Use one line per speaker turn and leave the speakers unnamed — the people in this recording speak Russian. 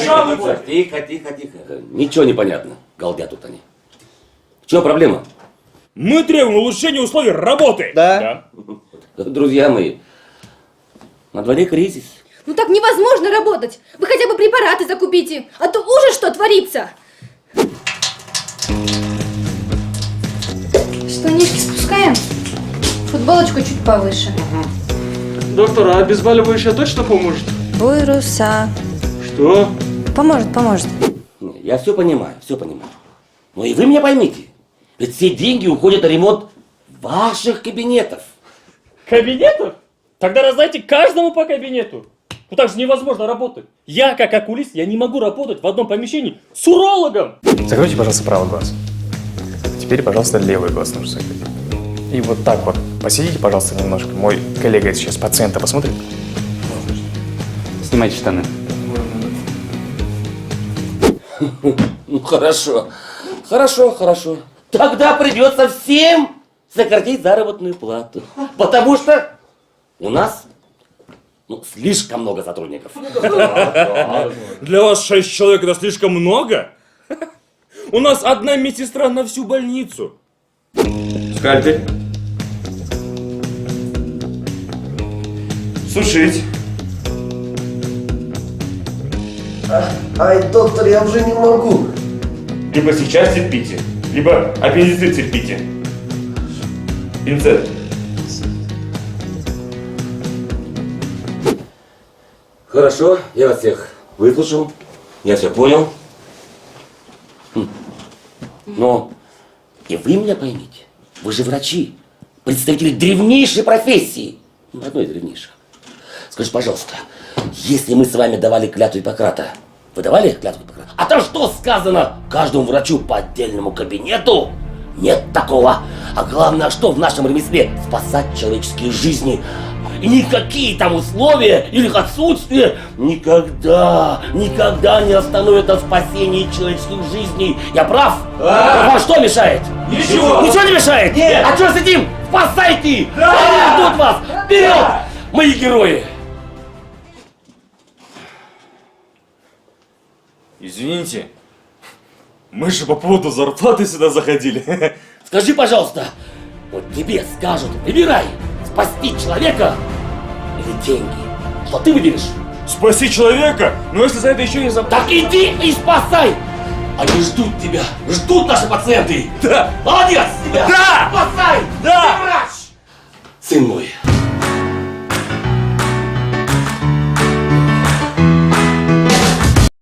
Жалуются. Тихо. Ничего не понятно. Галдят тут они. В чем проблема?
Мы требуем улучшения условий работы.
Да.
Друзья мои, на дворе кризис.
Ну так невозможно работать. Вы хотя бы препараты закупите, а то ужас, что творится. Штанишки спускаем, футболочку чуть повыше.
Доктор, а обезболивающее точно поможет?
Буйруса.
Что?
Поможет.
Я все понимаю. Но и вы меня поймите. Ведь все деньги уходят на ремонт ваших кабинетов.
Кабинетов? Тогда раздайте каждому по кабинету. Ну так же невозможно работать. Я, как окулист, я не могу работать в одном помещении с урологом.
Закройте, пожалуйста, правый глаз. Теперь, пожалуйста, левый глаз нужно закрыть. И вот так вот. Посидите, пожалуйста, немножко. Мой коллега сейчас пациента посмотрит.
Снимайте штаны.
Ну хорошо. Тогда придется всем сократить заработную плату. Потому что у нас слишком много сотрудников.
Для вас 6 человек это слишком много? У нас одна медсестра на всю больницу.
Скальпель. Сушить.
Ай, доктор, я уже не могу.
Либо сейчас терпите, либо аппендицит терпите. Пинцет.
Хорошо, я вас всех выслушал. Я все понял. Но и вы меня поймите. Вы же врачи, представители древнейшей профессии. Одной из древнейших. Скажи, пожалуйста, если мы с вами давали клятву Гиппократа, вы давали клятву Гиппократа? А там что сказано? Каждому врачу по отдельному кабинету? Нет такого. А главное, что в нашем ремесле спасать человеческие жизни. И никакие там условия или их отсутствие никогда не остановят от спасения человеческих жизней. Я прав? Да. Вам что мешает?
Ничего.
Ничего не мешает?
Нет.
А что сидим? Спасайте!
Да.
Они ждут вас! Вперед! Да. Мои герои!
Извините, мы же по поводу зарплаты сюда заходили.
Скажи, пожалуйста, вот тебе скажут, выбирай, спасти человека или деньги. Что ты выберешь?
Спаси человека? Но если за это еще и за...
Так иди и спасай! Они ждут тебя, ждут наши пациенты.
Да!
Молодец!
Да!
Спасай!
Да!
Ты врач! Сын мой,